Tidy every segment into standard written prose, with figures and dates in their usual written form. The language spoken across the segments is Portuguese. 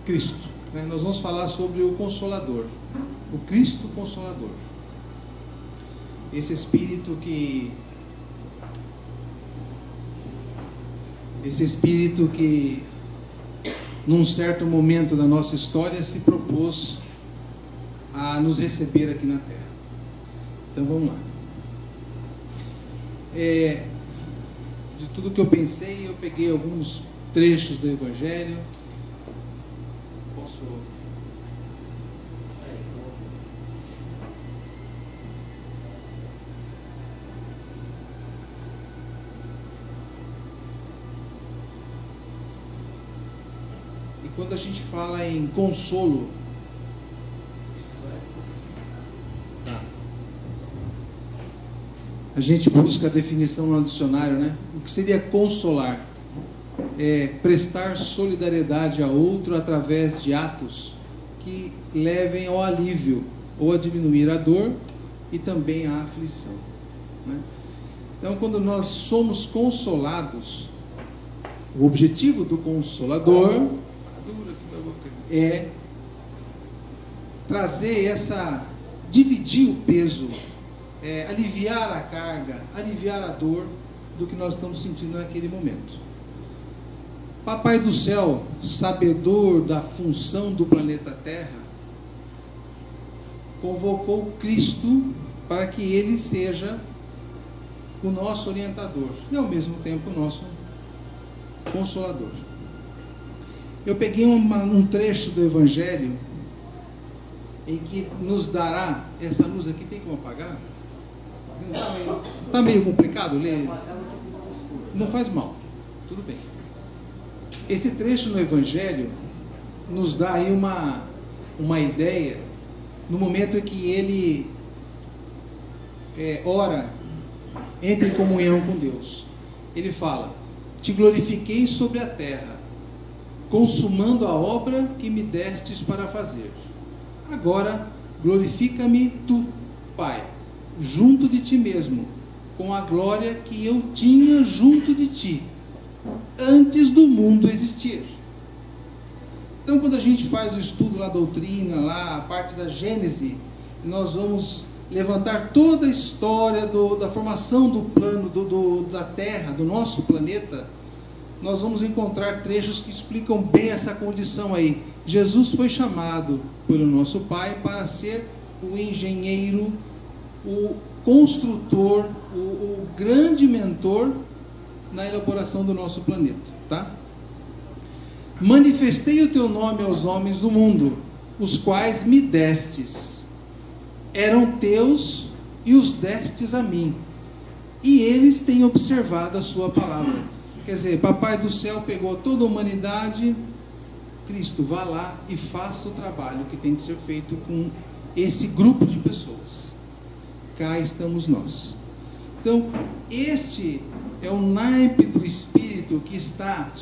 Cristo, né? Nós vamos falar sobre o Consolador, o Cristo Consolador. Esse Espírito que num certo momento da nossa história se propôs a nos receber aqui na Terra. Então vamos lá. De tudo que eu pensei, eu peguei alguns trechos do Evangelho. Posso... E quando a gente fala em consolo, a gente busca a definição no dicionário, né? O que seria consolar? É prestar solidariedade a outro através de atos que levem ao alívio ou a diminuir a dor e também a aflição, né? Então, quando nós somos consolados, o objetivo do Consolador é dividir o peso, aliviar a carga, aliviar a dor do que nós estamos sentindo naquele momento. Papai do céu, sabedor da função do planeta Terra, convocou Cristo para que ele seja o nosso orientador e ao mesmo tempo o nosso consolador. Eu peguei um trecho do Evangelho em que nos dará, essa luz aqui tem como apagar? Está meio complicado ler? Não faz mal, tudo bem. Esse trecho no Evangelho nos dá aí uma ideia, no momento em que ele ora, entra em comunhão com Deus. Ele fala: te glorifiquei sobre a terra, consumando a obra que me destes para fazer. Agora glorifica-me tu, Pai, junto de ti mesmo, com a glória que eu tinha junto de ti, antes do mundo existir. Então, quando a gente faz o estudo da doutrina, lá a parte da Gênese, nós vamos levantar toda a história da formação do plano da Terra, do nosso planeta. Nós vamos encontrar trechos que explicam bem essa condição aí. Jesus foi chamado pelo nosso Pai para ser o engenheiro, o construtor, o grande mentor na elaboração do nosso planeta, tá? Manifestei o teu nome aos homens do mundo, os quais me destes. Eram teus e os destes a mim, e eles têm observado a sua palavra. Quer dizer, Papai do céu pegou toda a humanidade. Cristo, vá lá e faça o trabalho que tem que ser feito com esse grupo de pessoas. Cá estamos nós. Então, este é o naipe do Espírito que está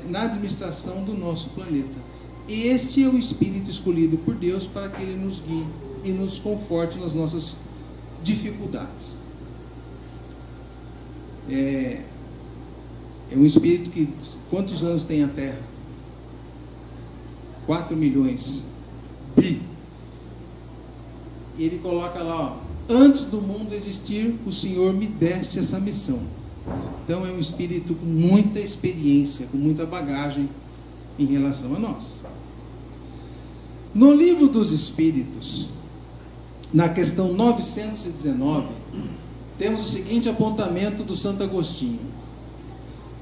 na administração do nosso planeta. Este é o Espírito escolhido por Deus para que ele nos guie e nos conforte nas nossas dificuldades. É um Espírito que... Quantos anos tem a Terra? 4 milhões. Bi. E ele coloca lá, ó: antes do mundo existir, o Senhor me deste essa missão. Então é um Espírito com muita experiência, com muita bagagem em relação a nós. No Livro dos Espíritos, na questão 919, temos o seguinte apontamento do Santo Agostinho: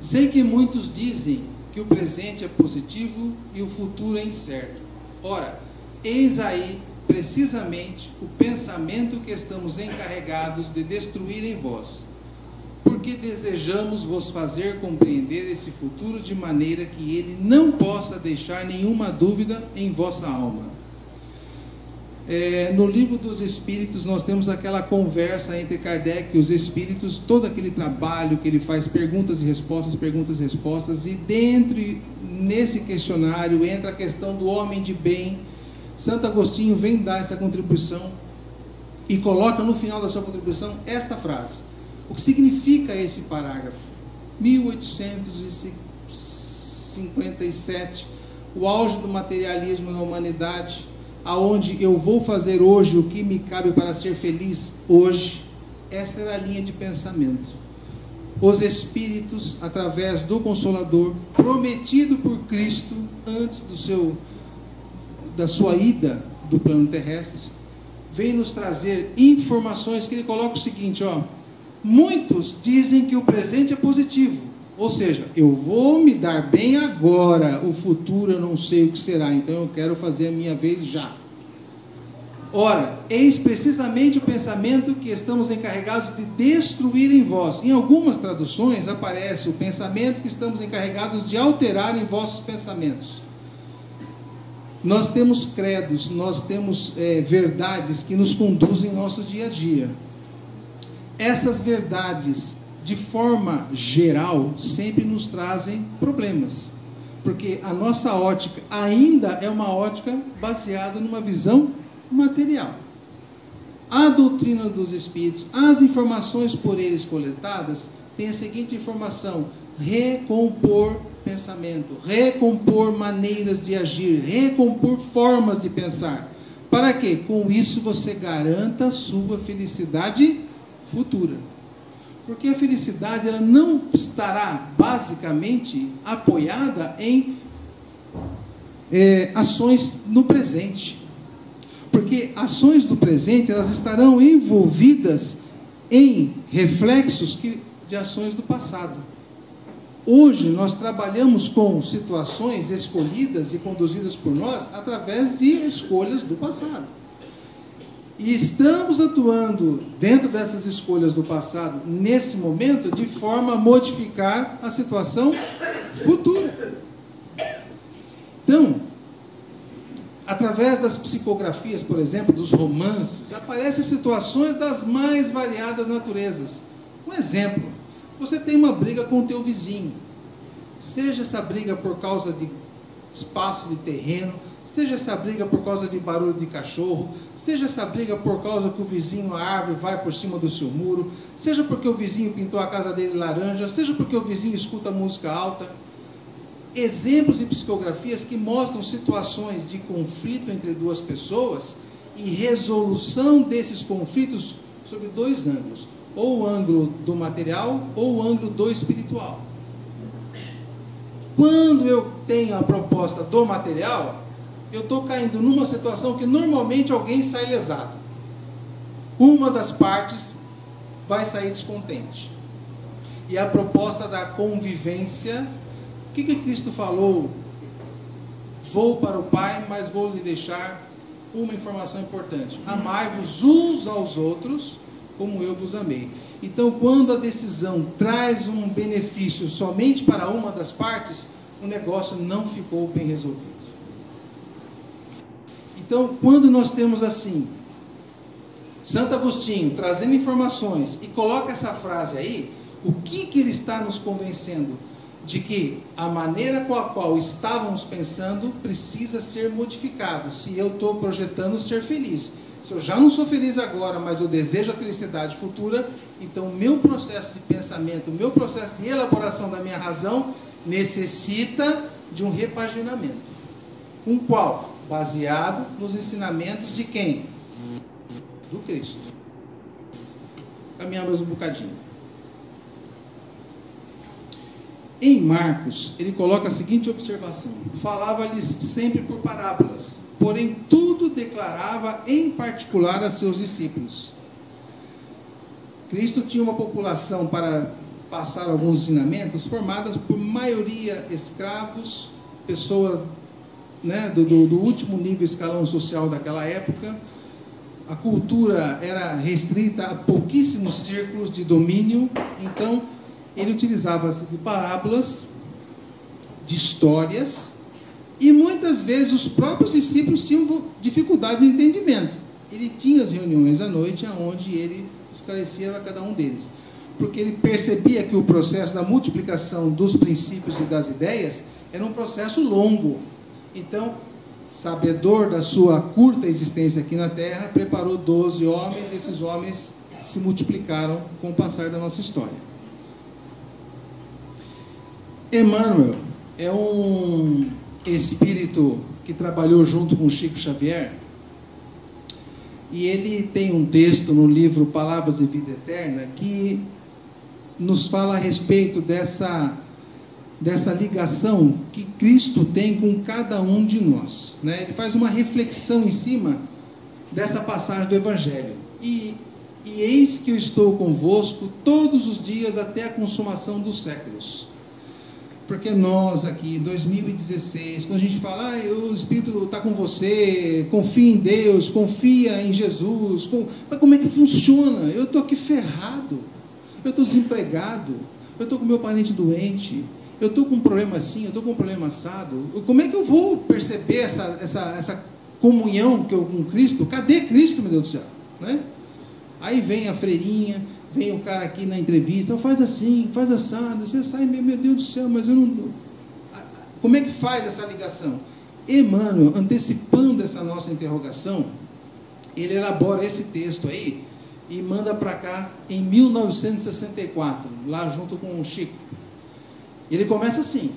sei que muitos dizem que o presente é positivo e o futuro é incerto. Ora, eis aí precisamente o pensamento que estamos encarregados de destruir em vós, porque desejamos vos fazer compreender esse futuro de maneira que ele não possa deixar nenhuma dúvida em vossa alma. No Livro dos Espíritos nós temos aquela conversa entre Kardec e os Espíritos, todo aquele trabalho que ele faz, perguntas e respostas, e nesse questionário entra a questão do homem de bem. Santo Agostinho vem dar essa contribuição e coloca no final da sua contribuição esta frase. O que significa esse parágrafo? 1857, o auge do materialismo na humanidade, aonde eu vou fazer hoje o que me cabe para ser feliz hoje. Essa era a linha de pensamento. Os Espíritos, através do Consolador, prometido por Cristo antes da sua ida do plano terrestre, vem nos trazer informações que ele coloca o seguinte, muitos dizem que o presente é positivo, ou seja, eu vou me dar bem agora, o futuro eu não sei o que será, então eu quero fazer a minha vez já. Ora, eis precisamente o pensamento que estamos encarregados de destruir em vós. Em algumas traduções aparece o pensamento que estamos encarregados de alterar em vossos pensamentos. Nós temos credos, nós temos verdades que nos conduzem em nosso dia a dia. Essas verdades, de forma geral, sempre nos trazem problemas, porque a nossa ótica ainda é uma ótica baseada numa visão material. A doutrina dos Espíritos, as informações por eles coletadas, tem a seguinte informação: recompor pensamento, recompor maneiras de agir, recompor formas de pensar. Para que com isso você garanta a sua felicidade futura. Porque a felicidade ela não estará basicamente apoiada em ações no presente. Porque ações do presente elas estarão envolvidas em reflexos de ações do passado. Hoje nós trabalhamos com situações escolhidas e conduzidas por nós através de escolhas do passado. E estamos atuando dentro dessas escolhas do passado, nesse momento, de forma a modificar a situação futura. Então, através das psicografias, por exemplo, dos romances, aparecem situações das mais variadas naturezas. Um exemplo, você tem uma briga com o teu vizinho, seja essa briga por causa de espaço de terreno, seja essa briga por causa de barulho de cachorro, seja essa briga por causa que o vizinho, a árvore, vai por cima do seu muro, seja porque o vizinho pintou a casa dele laranja, seja porque o vizinho escuta música alta. Exemplos de psicografias que mostram situações de conflito entre duas pessoas e resolução desses conflitos sob dois ângulos, ou o ângulo do material ou o ângulo do espiritual. Quando eu tenho a proposta do material, eu estou caindo numa situação que normalmente alguém sai lesado. Uma das partes vai sair descontente. E a proposta da convivência, o que Cristo falou? Vou para o Pai, mas vou lhe deixar uma informação importante. Amai-vos uns aos outros, como eu vos amei. Então, quando a decisão traz um benefício somente para uma das partes, o negócio não ficou bem resolvido. Então, quando nós temos assim, Santo Agostinho trazendo informações e coloca essa frase aí, o que ele está nos convencendo? De que a maneira com a qual estávamos pensando precisa ser modificado. Se eu estou projetando ser feliz, se eu já não sou feliz agora, mas eu desejo a felicidade futura, então o meu processo de pensamento, o meu processo de elaboração da minha razão necessita de um repaginamento. Um qual? Baseado nos ensinamentos de quem? Do Cristo. Caminhamos um bocadinho. Em Marcos, ele coloca a seguinte observação: falava-lhes sempre por parábolas, porém tudo declarava em particular a seus discípulos. Cristo tinha uma população, para passar alguns ensinamentos, formadas por maioria escravos, pessoas do último nível escalão social daquela época. A cultura era restrita a pouquíssimos círculos de domínio, então ele utilizava de parábolas, de histórias, e muitas vezes os próprios discípulos tinham dificuldade de entendimento. Ele tinha as reuniões à noite, onde ele esclarecia a cada um deles, porque ele percebia que o processo da multiplicação dos princípios e das ideias era um processo longo. Então, sabedor da sua curta existência aqui na Terra, preparou 12 homens, e esses homens se multiplicaram com o passar da nossa história. Emmanuel é um espírito que trabalhou junto com Chico Xavier, e ele tem um texto no livro Palavras de Vida Eterna que nos fala a respeito dessa ligação que Cristo tem com cada um de nós, né? Ele faz uma reflexão em cima dessa passagem do Evangelho. E eis que eu estou convosco todos os dias até a consumação dos séculos. Porque nós aqui, em 2016, quando a gente fala, o Espírito está com você, confia em Deus, confia em Jesus, mas como é que funciona? Eu estou aqui ferrado, eu estou desempregado, eu estou com meu parente doente, eu estou com um problema assim, eu estou com um problema assado. Como é que eu vou perceber essa comunhão que eu com Cristo? Cadê Cristo, meu Deus do céu? Né? Aí vem a freirinha, vem o cara aqui na entrevista, faz assim, faz assado, você sai, meu Deus do céu, mas eu não... Como é que faz essa ligação? Emmanuel, antecipando essa nossa interrogação, ele elabora esse texto aí e manda para cá em 1964, lá junto com o Chico. Ele começa assim: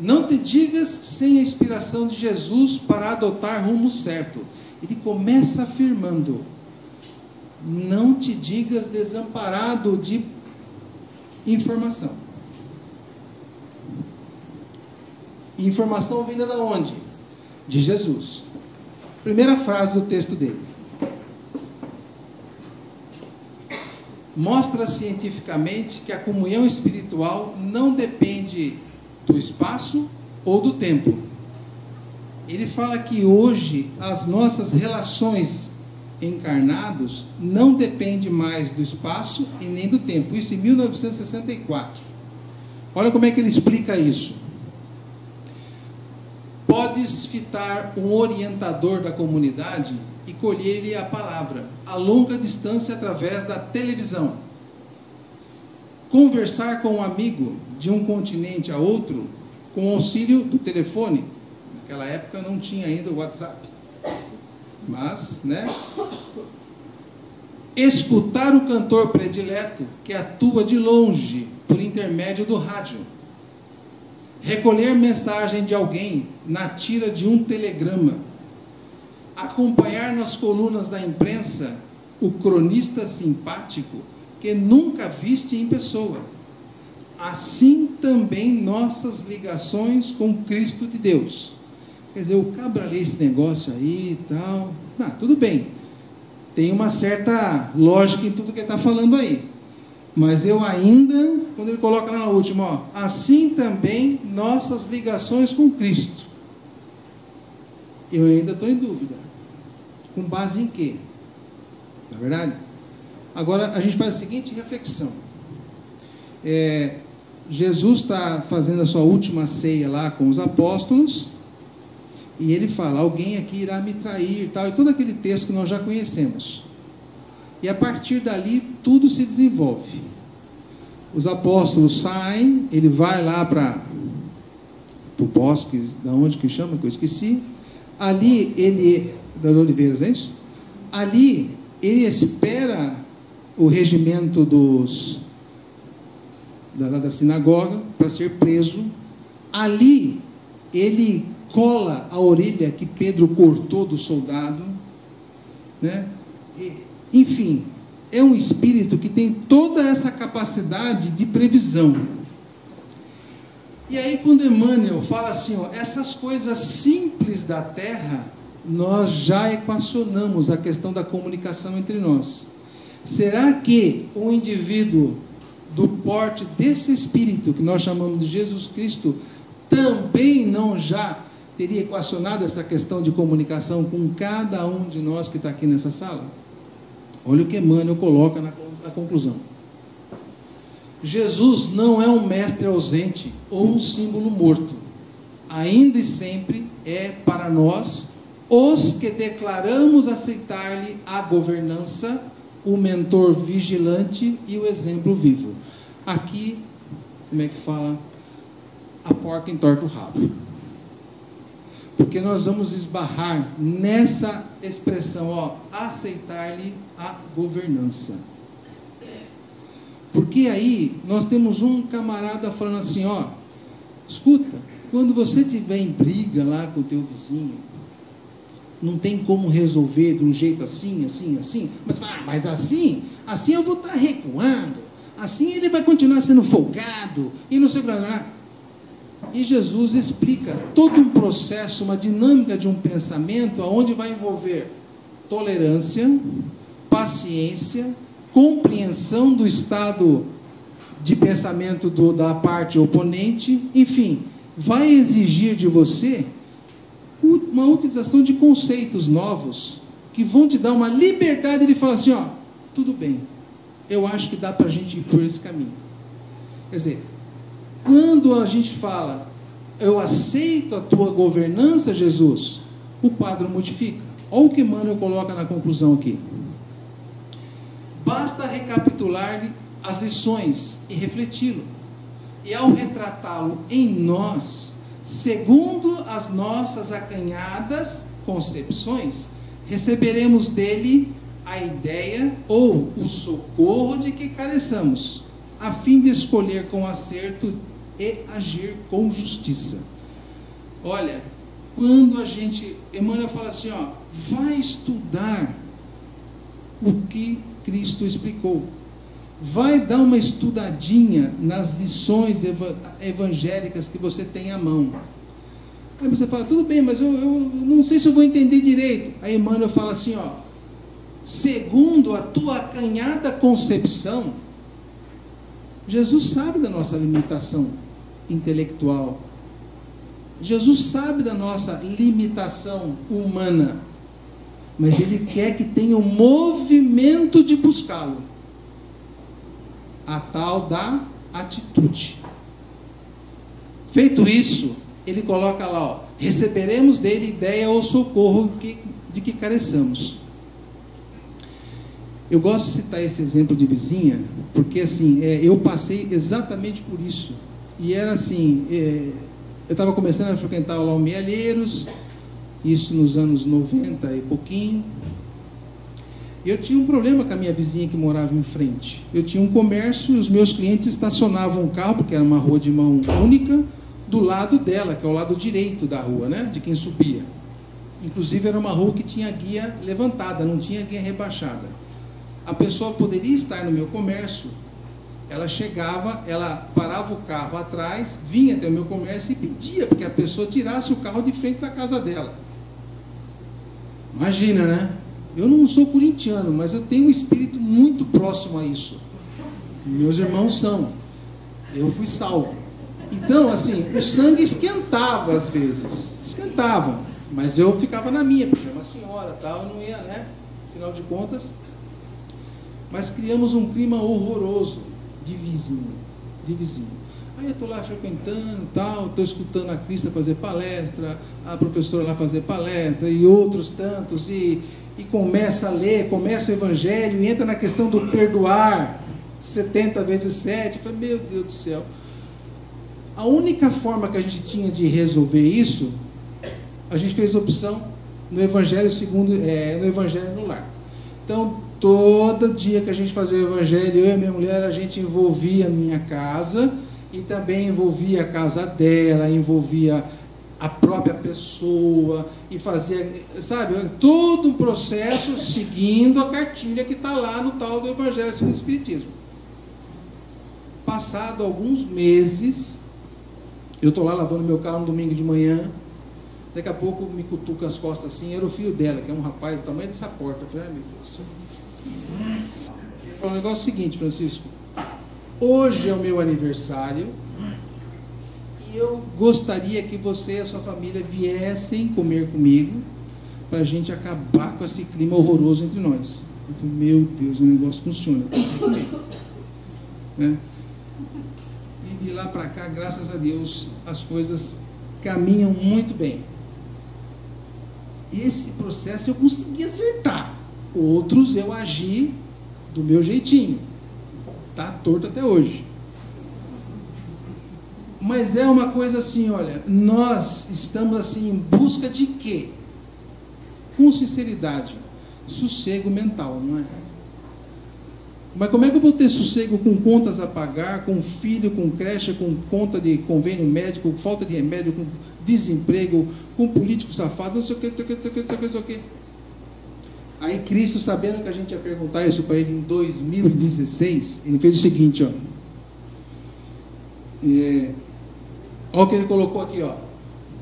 não te digas sem a inspiração de Jesus para adotar rumo certo. Ele começa afirmando: não te digas desamparado de informação. Informação vinda de onde? De Jesus. Primeira frase do texto dele. Mostra cientificamente que a comunhão espiritual não depende do espaço ou do tempo. Ele fala que hoje as nossas relações encarnados não depende mais do espaço e nem do tempo. Isso em 1964. Olha como é que ele explica isso. Podes fitar um orientador da comunidade e colher-lhe a palavra a longa distância através da televisão. Conversar com um amigo de um continente a outro com auxílio do telefone. Naquela época não tinha ainda o WhatsApp. Mas, né? Escutar o cantor predileto que atua de longe por intermédio do rádio. Recolher mensagem de alguém na tira de um telegrama. Acompanhar nas colunas da imprensa o cronista simpático que nunca viste em pessoa. Assim também nossas ligações com Cristo de Deus. Quer dizer, o cabra lê esse negócio aí e tal. Tudo bem. Tem uma certa lógica em tudo que ele está falando aí. Mas eu ainda, quando ele coloca lá na última, assim também nossas ligações com Cristo. Eu ainda estou em dúvida. Com base em quê? Não é verdade? Agora a gente faz a seguinte reflexão. Jesus está fazendo a sua última ceia lá com os apóstolos. E ele fala: alguém aqui irá me trair, tal, e todo aquele texto que nós já conhecemos. E a partir dali tudo se desenvolve. Os apóstolos saem, ele vai lá para o bosque, da onde que chama, que eu esqueci. Ali ele, das Oliveiras, é isso? Ali ele espera o regimento da sinagoga para ser preso. Ali ele cola a orelha que Pedro cortou do soldado, né? Enfim, é um espírito que tem toda essa capacidade de previsão. E aí quando Emmanuel fala assim, essas coisas simples da terra, nós já equacionamos a questão da comunicação entre nós. Será que um indivíduo do porte desse espírito que nós chamamos de Jesus Cristo também não já teria equacionado essa questão de comunicação com cada um de nós que está aqui nessa sala? Olha o que Emmanuel coloca na conclusão. Jesus não é um mestre ausente ou um símbolo morto. Ainda e sempre é para nós, os que declaramos aceitar-lhe a governança, o mentor vigilante e o exemplo vivo. Aqui, como é que fala? A porca entorta o rabo. Porque nós vamos esbarrar nessa expressão, aceitar-lhe a governança. Porque aí nós temos um camarada falando assim, escuta, Quando você estiver em briga lá com o teu vizinho, não tem como resolver de um jeito assim, assim, assim, mas assim eu vou estar recuando, assim ele vai continuar sendo folgado, e não sei o que lá. E Jesus explica todo um processo, uma dinâmica de um pensamento, onde vai envolver tolerância, paciência, compreensão do estado de pensamento da parte oponente, enfim, vai exigir de você uma utilização de conceitos novos, que vão te dar uma liberdade de falar assim, ó, tudo bem, eu acho que dá para a gente ir por esse caminho. Quer dizer, quando a gente fala, eu aceito a tua governança, Jesus, o quadro modifica. Olha o que Emmanuel coloca na conclusão aqui. Basta recapitular as lições e refleti-lo. E ao retratá-lo em nós, segundo as nossas acanhadas concepções, receberemos dele a ideia ou o socorro de que careçamos, a fim de escolher com acerto e agir com justiça. Olha, quando Emmanuel fala assim, ó, vai estudar o que Cristo explicou, vai dar uma estudadinha nas lições evangélicas que você tem à mão. Aí você fala, tudo bem, mas eu não sei se eu vou entender direito. Aí Emmanuel fala assim, ó, segundo a tua acanhada concepção, Jesus sabe da nossa limitação intelectual, Jesus sabe da nossa limitação humana, mas Ele quer que tenha um movimento de buscá-lo, a tal da atitude. Feito isso, Ele coloca lá, ó, receberemos dele ideia ou socorro de que careçamos. Eu gosto de citar esse exemplo de vizinha, porque assim, eu passei exatamente por isso. E era assim, eu estava começando a frequentar lá o Mealheiros, isso nos anos 90 e pouquinho. E eu tinha um problema com a minha vizinha que morava em frente. Eu tinha um comércio e os meus clientes estacionavam o carro, porque era uma rua de mão única, do lado dela, que é o lado direito da rua, né, de quem subia. Inclusive era uma rua que tinha guia levantada, não tinha guia rebaixada. A pessoa poderia estar no meu comércio, ela chegava, ela parava o carro atrás, vinha até o meu comércio e pedia porque a pessoa tirasse o carro de frente da casa dela. Imagina, né? Eu não sou corintiano, mas eu tenho um espírito muito próximo a isso. Meus irmãos são. Eu fui salvo. Então, assim, o sangue esquentava às vezes. Esquentava. Mas eu ficava na minha, porque era uma senhora, tal, eu não ia, né? Afinal de contas. Mas criamos um clima horroroso de vizinho. Aí eu estou lá frequentando, tal, estou escutando a Crista fazer palestra, a professora lá fazer palestra, e outros tantos, e começa a ler, começa o Evangelho, e entra na questão do perdoar, 70 vezes 7, eu falei, meu Deus do céu. A única forma que a gente tinha de resolver isso, a gente fez opção no Evangelho no Evangelho no Lar. Então, todo dia que a gente fazia o Evangelho, eu e minha mulher, a gente envolvia a minha casa, e também envolvia a casa dela, envolvia a própria pessoa, e fazia, sabe, todo um processo seguindo a cartilha que está lá no tal do Evangelho segundo o Espiritismo. Passado alguns meses, eu estou lá lavando meu carro no domingo de manhã, daqui a pouco me cutuca as costas assim, era o filho dela, que é um rapaz do tamanho dessa porta. Eu falei, ai meu Deus. O negócio é o seguinte, Francisco, hoje é o meu aniversário, e eu gostaria que você e a sua família viessem comer comigo, para a gente acabar com esse clima horroroso entre nós. Eu falei, meu Deus, o negócio funciona. Né? E de lá para cá, graças a Deus, as coisas caminham muito bem. Esse processo eu consegui acertar. Outros eu agi do meu jeitinho. Está torto até hoje. Mas é uma coisa assim, olha, nós estamos assim em busca de quê? Com sinceridade, sossego mental, não é? Mas como é que eu vou ter sossego com contas a pagar, com filho, com creche, com conta de convênio médico, falta de remédio, com desemprego, com político safado, não sei o que, não sei o que, não sei o que, não sei o que, não sei o que. Aí Cristo, sabendo que a gente ia perguntar isso para ele em 2016, ele fez o seguinte, ó. Olha o que ele colocou aqui, ó.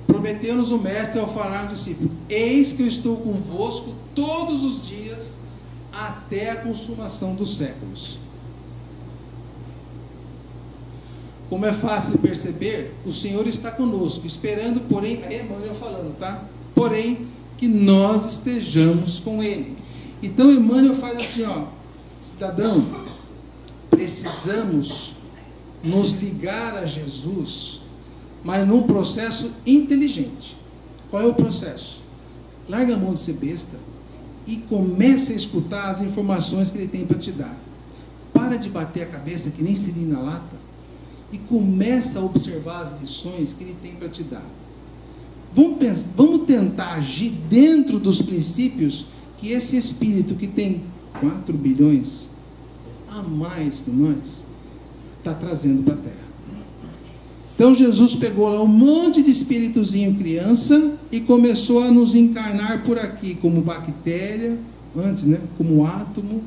Prometeu-nos o mestre ao falar aos discípulos: eis que eu estou convosco todos os dias até a consumação dos séculos. Como é fácil de perceber, o Senhor está conosco, esperando, porém, é Emmanuel falando, tá? Porém, que nós estejamos com Ele. Então Emmanuel faz assim, ó, cidadão, precisamos nos ligar a Jesus, mas num processo inteligente. Qual é o processo? Larga a mão de ser besta e comece a escutar as informações que ele tem para te dar. Para de bater a cabeça que nem siri na lata e começa a observar as lições que ele tem para te dar. Vamos tentar agir dentro dos princípios que esse Espírito, que tem 4 bilhões a mais que nós, está trazendo para a Terra. Então Jesus pegou lá um monte de espíritozinho criança e começou a nos encarnar por aqui, como bactéria, antes, né? Como átomo,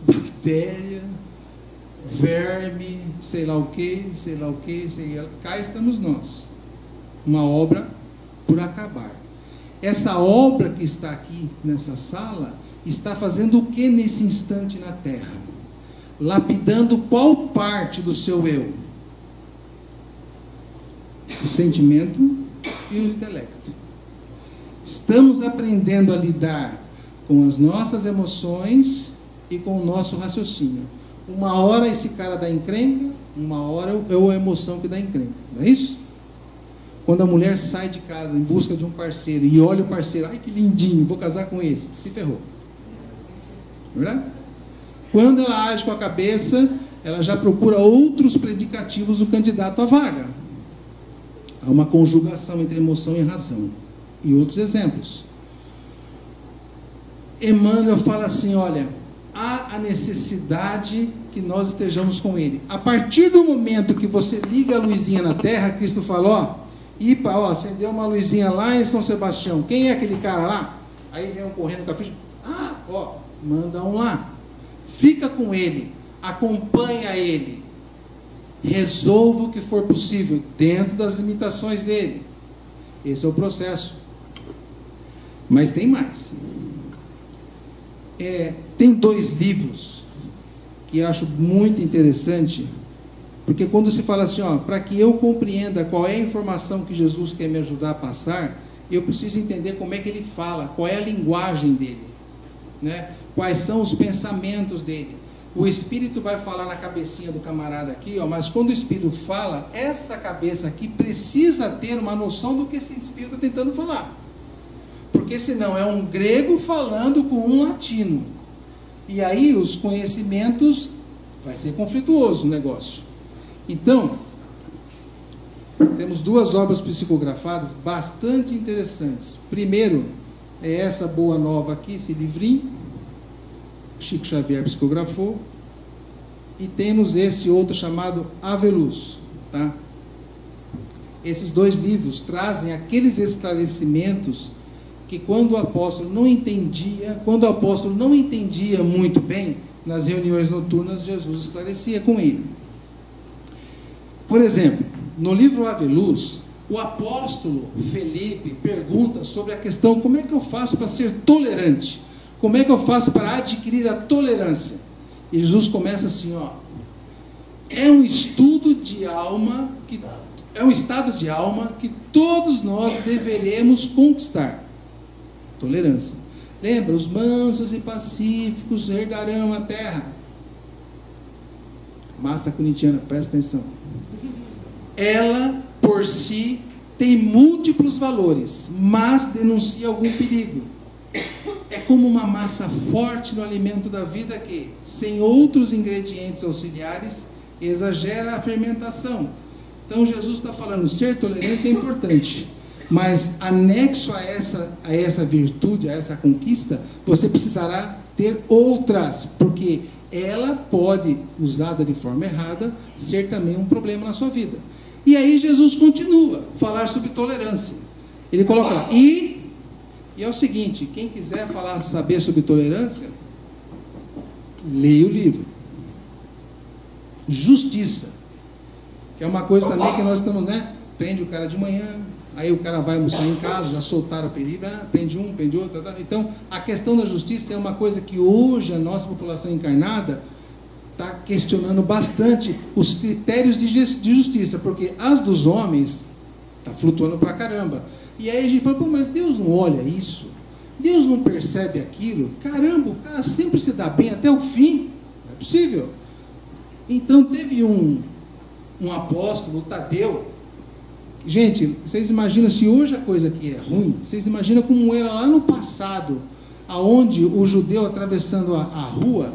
bactéria, verme, sei lá o que, sei lá o que, sei lá. Cá estamos nós. Uma obra por acabar. Essa obra que está aqui nessa sala está fazendo o que nesse instante na Terra? Lapidando qual parte do seu eu? O sentimento e o intelecto. Estamos aprendendo a lidar com as nossas emoções e com o nosso raciocínio. Uma hora esse cara dá encrenca, uma hora é a emoção que dá encrenca, não é isso? Quando a mulher sai de casa em busca de um parceiro e olha o parceiro, ai que lindinho, vou casar com esse, se ferrou. Verdade? Quando ela age com a cabeça, ela já procura outros predicativos do candidato à vaga. Há uma conjugação entre emoção e razão. E outros exemplos. Emmanuel fala assim, olha, há a necessidade que nós estejamos com Ele. A partir do momento que você liga a luzinha na terra, Cristo falou, ó, acendeu uma luzinha lá em São Sebastião. Quem é aquele cara lá? Aí vem um correndo com a ficha. Manda um lá. Fica com ele, acompanha ele, resolva o que for possível, dentro das limitações dele. Esse é o processo. Mas tem mais. Tem 2 livros que eu acho muito interessante, porque quando se fala assim, para que eu compreenda qual é a informação que Jesus quer me ajudar a passar, eu preciso entender como é que ele fala, qual é a linguagem dele, né? Quais são os pensamentos dele. O Espírito vai falar na cabecinha do camarada aqui, mas quando o Espírito fala, essa cabeça aqui precisa ter uma noção do que esse Espírito está tentando falar. Porque senão é um grego falando com um latino. E aí os conhecimentos, vai ser conflituoso o negócio. Então, temos 2 obras psicografadas bastante interessantes. Primeiro, é essa boa nova aqui, esse livrinho. Chico Xavier psicografou, e temos esse outro chamado Aveluz, tá? Esses 2 livros trazem aqueles esclarecimentos que quando o apóstolo não entendia muito bem, nas reuniões noturnas, Jesus esclarecia com ele. Por exemplo, no livro Aveluz, o apóstolo Felipe pergunta sobre a questão: como é que eu faço para ser tolerante? Como é que eu faço para adquirir a tolerância? E Jesus começa assim, é um estudo de alma, é um estado de alma que todos nós deveremos conquistar. Tolerância. Lembra, os mansos e pacíficos herdarão a terra. Massa corintiana, presta atenção. Ela, por si, tem múltiplos valores, mas denuncia algum perigo. É como uma massa forte no alimento da vida que, sem outros ingredientes auxiliares, exagera a fermentação. Então Jesus está falando, ser tolerante é importante, mas anexo a essa virtude, a essa conquista, você precisará ter outras, porque ela pode, usada de forma errada, ser também um problema na sua vida. E aí Jesus continua a falar sobre tolerância. Ele coloca lá, e é o seguinte, quem quiser saber sobre tolerância, leia o livro. Justiça, que é uma coisa também que nós estamos, prende o cara de manhã, aí o cara vai almoçar em casa, já soltaram a perigo, prende um, prende outro, então a questão da justiça é uma coisa que hoje a nossa população encarnada está questionando bastante os critérios de justiça, porque as dos homens está flutuando pra caramba, e aí a gente fala, mas Deus não olha isso, Deus não percebe aquilo, caramba, o cara sempre se dá bem até o fim, não é possível. Então teve um apóstolo, o Tadeu. Gente, vocês imaginam, se hoje a coisa aqui é ruim, vocês imaginam como era lá no passado, aonde o judeu atravessando a rua,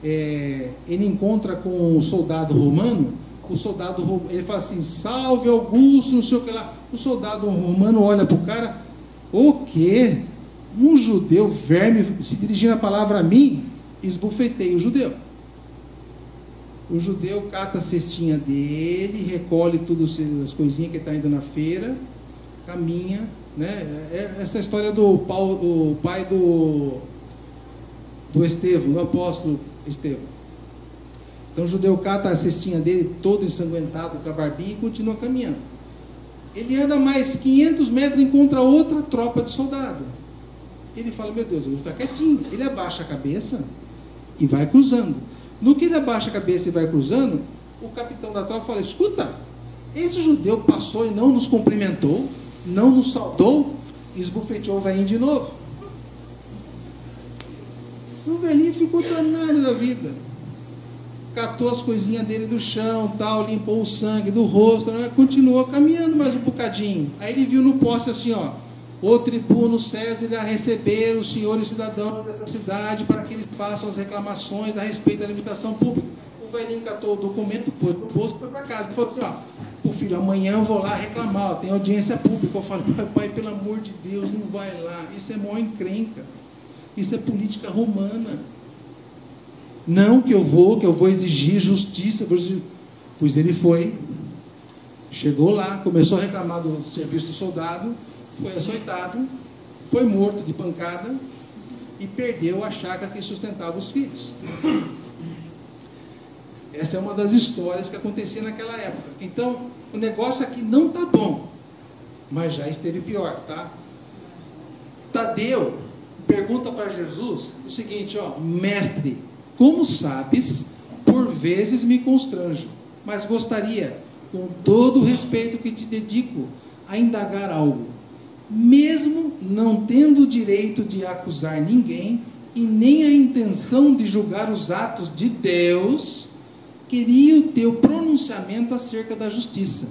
ele encontra com um soldado romano, ele fala assim, salve Augusto, não sei o que lá, o soldado romano olha para o cara, o quê? Um judeu verme, se dirigindo a palavra a mim, esbufetei o judeu. O judeu cata a cestinha dele, recolhe tudo as coisinhas que está indo na feira, caminha, essa história do pai do Estevão, do apóstolo Estevão. Então o judeu cata a cestinha dele, todo ensanguentado, com a barbinha, e continua caminhando. Ele anda mais 500 metros e encontra outra tropa de soldado. Ele fala, meu Deus, eu vou ficar quietinho. Ele abaixa a cabeça e vai cruzando. No que ele abaixa a cabeça e vai cruzando, o capitão da tropa fala, escuta, esse judeu passou e não nos cumprimentou, não nos saudou, e esbufeteou o velhinho de novo. O velhinho ficou danado da vida. Catou as coisinhas dele do chão, tal, limpou o sangue do rosto, continuou caminhando mais um bocadinho. Aí ele viu no poste assim, o tribuno César irá receber os senhores cidadãos dessa cidade para que eles façam as reclamações a respeito da limitação pública. O velhinho catou o documento, pôs no bolso e foi para casa. Ele falou assim, o filho, amanhã eu vou lá reclamar, tem audiência pública. Eu falo, pai, pelo amor de Deus, não vai lá. Isso é maior encrenca. Isso é política romana. Não que eu vou exigir justiça. Pois ele foi, chegou lá, começou a reclamar do serviço do soldado, foi açoitado, foi morto de pancada e perdeu a chácara que sustentava os filhos. Essa é uma das histórias que acontecia naquela época. Então, o negócio aqui não está bom, mas já esteve pior, tá? Tadeu pergunta para Jesus o seguinte, mestre, como sabes, por vezes me constranjo, mas gostaria, com todo o respeito que te dedico, a indagar algo, mesmo não tendo o direito de acusar ninguém e nem a intenção de julgar os atos de Deus, queria o teu pronunciamento acerca da justiça,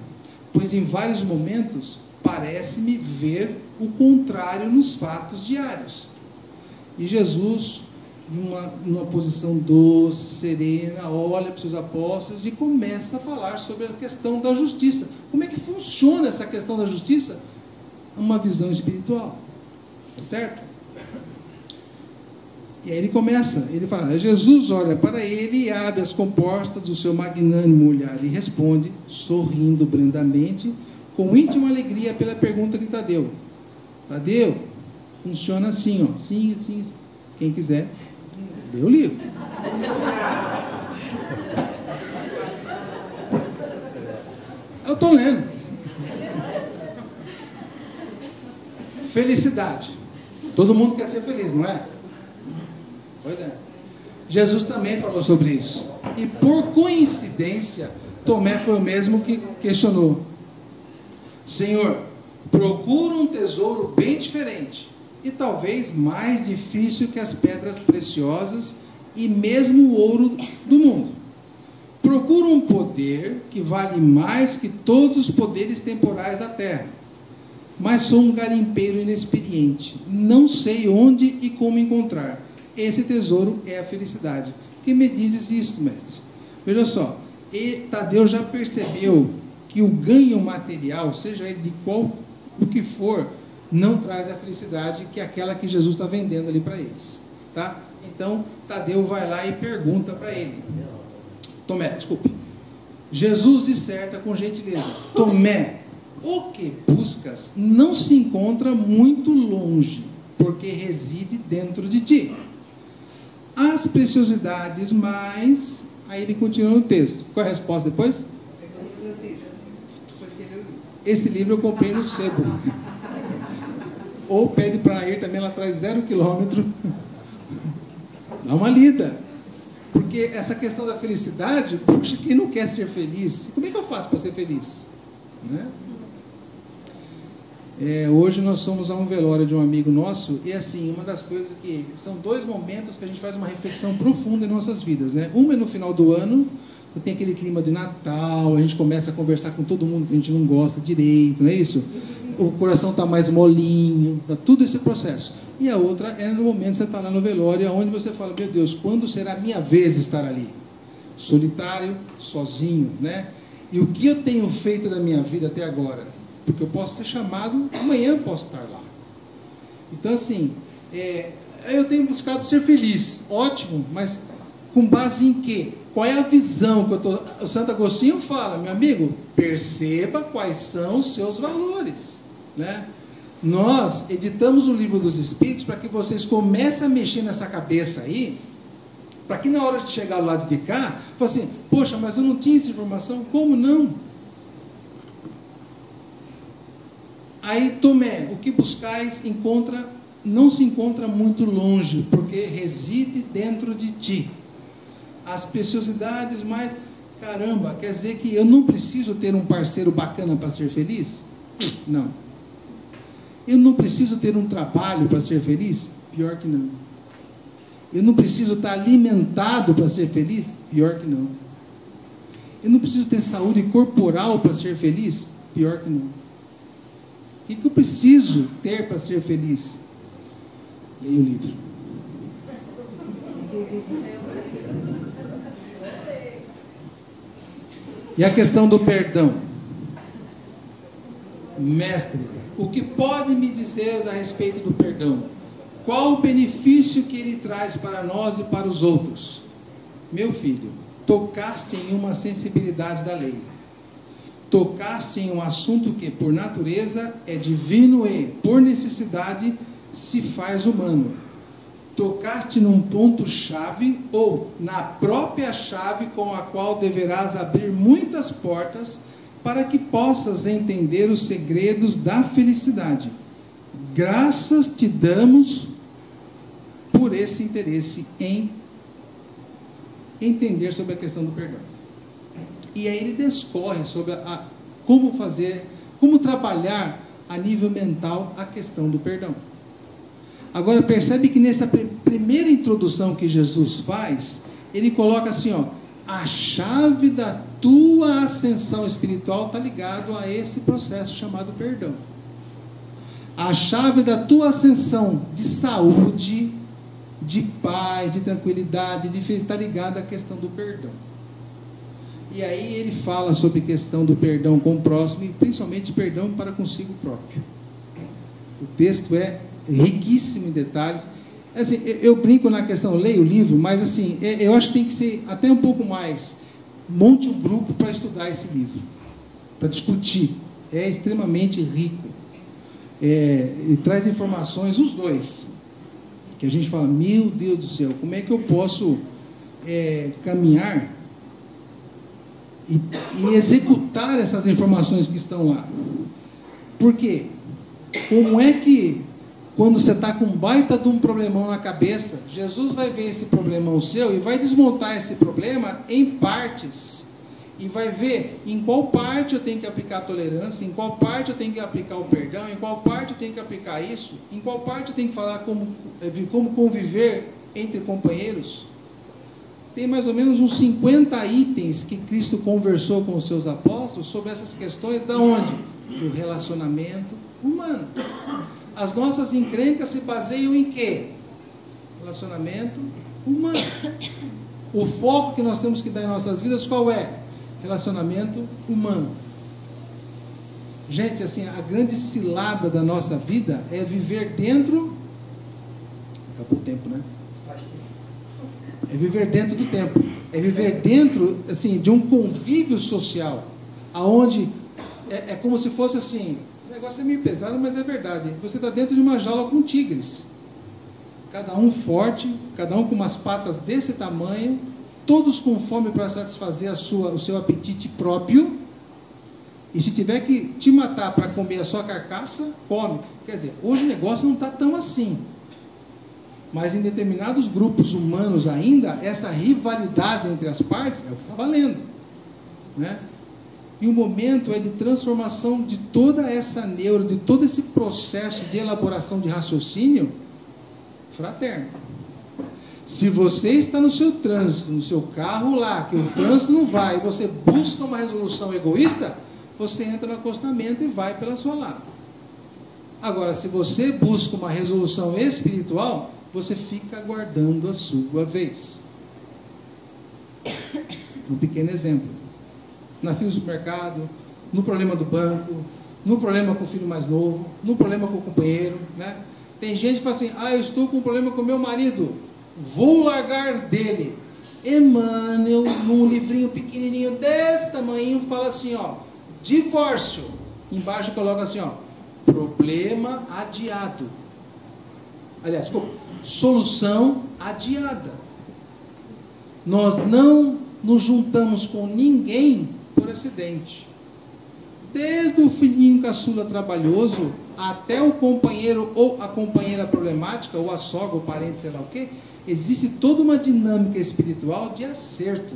pois em vários momentos parece-me ver o contrário nos fatos diários. E Jesus, numa posição doce, serena, olha para os seus apóstolos e começa a falar sobre a questão da justiça. Como é que funciona essa questão da justiça? Uma visão espiritual, tá certo? E aí ele fala, Jesus olha para ele e abre as comportas do seu magnânimo olhar e responde, sorrindo brandamente, com íntima alegria pela pergunta de Tadeu. Tadeu, funciona assim, sim, quem quiser, lê o livro. Eu estou lendo. Felicidade. Todo mundo quer ser feliz, não é? Pois é. Jesus também falou sobre isso. E por coincidência, Tomé foi o mesmo que questionou. Senhor, procura um tesouro bem diferente e talvez mais difícil que as pedras preciosas e mesmo o ouro do mundo. Procura um poder que vale mais que todos os poderes temporais da terra. Mas sou um garimpeiro inexperiente. Não sei onde e como encontrar. Esse tesouro é a felicidade. Que me dizes isto, mestre? Veja só, Tadeu já percebeu que o ganho material, seja ele de qual o que for, não traz a felicidade que é aquela que Jesus está vendendo ali para eles. Tá? Então, Tadeu vai lá e pergunta para ele. Tomé, desculpe. Jesus disserta com gentileza: Tomé, o que buscas não se encontra muito longe, porque reside dentro de ti. As preciosidades mais... Aí ele continua no texto. Qual é a resposta depois? Esse livro eu comprei no sebo. Ou pede para ir também, ela traz 0 quilômetro. Dá uma lida. Porque essa questão da felicidade, puxa, quem não quer ser feliz? Como é que eu faço para ser feliz? Né? Hoje nós somos a um velório de um amigo nosso, e assim, uma das coisas que... São 2 momentos que a gente faz uma reflexão profunda em nossas vidas, né? Uma é no final do ano, que tem aquele clima de Natal, a gente começa a conversar com todo mundo que a gente não gosta direito, não é isso? O coração está mais molinho, tá tudo esse processo. E a outra é no momento que você está lá no velório, onde você fala: meu Deus, quando será a minha vez de estar ali? Solitário, sozinho, né? E o que eu tenho feito da minha vida até agora? Porque eu posso ser chamado, amanhã eu posso estar lá. Então assim, eu tenho buscado ser feliz, ótimo, mas com base em quê? Qual é a visão que eu estou... O Santo Agostinho fala: meu amigo, perceba quais são os seus valores, né? Nós editamos o Livro dos Espíritos para que vocês comecem a mexer nessa cabeça aí, para que na hora de chegar ao lado de cá, fale assim: poxa, mas eu não tinha essa informação. Como não? Aí, Tomé, o que buscais não se encontra muito longe, porque reside dentro de ti. As preciosidades mais... Caramba, quer dizer que eu não preciso ter um parceiro bacana para ser feliz? Não. Eu não preciso ter um trabalho para ser feliz? Pior que não. Eu não preciso estar alimentado para ser feliz? Pior que não. Eu não preciso ter saúde corporal para ser feliz? Pior que não. O que eu preciso ter para ser feliz? Leia o livro. E a questão do perdão. Mestre, o que pode me dizer a respeito do perdão? Qual o benefício que ele traz para nós e para os outros? Meu filho, tocaste em uma sensibilidade da lei. Tocaste em um assunto que, por natureza, é divino e, por necessidade, se faz humano. Tocaste num ponto-chave, ou na própria chave com a qual deverás abrir muitas portas, para que possas entender os segredos da felicidade. Graças te damos por esse interesse em entender sobre a questão do perdão. E aí ele discorre sobre como trabalhar a nível mental a questão do perdão. Agora percebe que nessa primeira introdução que Jesus faz, ele coloca assim, ó: a chave da tua ascensão espiritual está ligado a esse processo chamado perdão. A chave da tua ascensão de saúde, de paz, de tranquilidade, de felicidade, está ligada à questão do perdão. E aí ele fala sobre a questão do perdão com o próximo e principalmente perdão para consigo próprio. O texto é riquíssimo em detalhes. Assim, eu brinco na questão, eu leio o livro, mas assim, eu acho que tem que ser até um pouco mais. Monte um grupo para estudar esse livro, para discutir. É extremamente rico. E traz informações, os dois, que a gente fala: meu Deus do céu, como é que eu posso caminhar e executar essas informações que estão lá? Por quê? Como é que, quando você está com um baita de um problemão na cabeça, Jesus vai ver esse problemão seu e vai desmontar esse problema em partes, e vai ver em qual parte eu tenho que aplicar a tolerância, em qual parte eu tenho que aplicar o perdão, em qual parte eu tenho que aplicar isso, em qual parte eu tenho que falar como conviver entre companheiros. Tem mais ou menos uns 50 itens que Cristo conversou com os seus apóstolos sobre essas questões. Da onde? Do relacionamento humano. As nossas encrencas se baseiam em quê? Relacionamento humano. O foco que nós temos que dar em nossas vidas qual é? Relacionamento humano. Gente, assim, a grande cilada da nossa vida é viver dentro... Acabou o tempo, né? É viver dentro do tempo. É viver dentro, assim, de um convívio social, aonde é como se fosse assim, o negócio é meio pesado, mas é verdade. Você está dentro de uma jaula com tigres. Cada um forte, cada um com umas patas desse tamanho, todos com fome para satisfazer o seu apetite próprio. E se tiver que te matar para comer a sua carcaça, come. Quer dizer, hoje o negócio não está tão assim. Mas em determinados grupos humanos ainda, essa rivalidade entre as partes é o que está valendo. Né? E o momento é de transformação de toda essa neura, de todo esse processo de elaboração de raciocínio fraterno. Se você está no seu trânsito, no seu carro lá, que o trânsito não vai, e você busca uma resolução egoísta, você entra no acostamento e vai pela sua lado. Agora, se você busca uma resolução espiritual, você fica aguardando a sua vez. Um pequeno exemplo. Na fila do supermercado, no problema do banco, no problema com o filho mais novo, no problema com o companheiro, né? Tem gente que fala assim, eu estou com um problema com o meu marido, vou largar dele. Emmanuel, num livrinho pequenininho desse tamanho, fala assim, divórcio. Embaixo coloca assim, problema adiado. Aliás, solução adiada. Nós não nos juntamos com ninguém por acidente. Desde o filhinho caçula trabalhoso até o companheiro ou a companheira problemática, ou a sogra, o parente, sei lá o quê, existe toda uma dinâmica espiritual de acerto.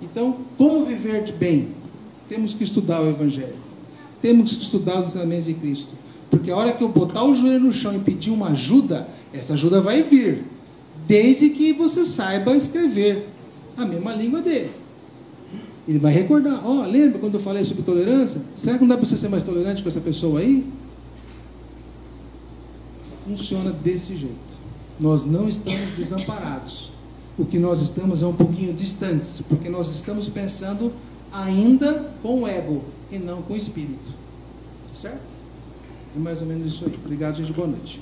Então, como viver de bem? Temos que estudar o Evangelho. Temos que estudar os ensinamentos de Cristo. Porque a hora que eu botar o joelho no chão e pedir uma ajuda, essa ajuda vai vir. Desde que você saiba escrever a mesma língua dele. Ele vai recordar. Lembra quando eu falei sobre tolerância? Será que não dá para você ser mais tolerante com essa pessoa aí? Funciona desse jeito. Nós não estamos desamparados. O que nós estamos é um pouquinho distantes, porque nós estamos pensando ainda com o ego e não com o espírito. Certo? É mais ou menos isso aí. Obrigado, gente. Boa noite.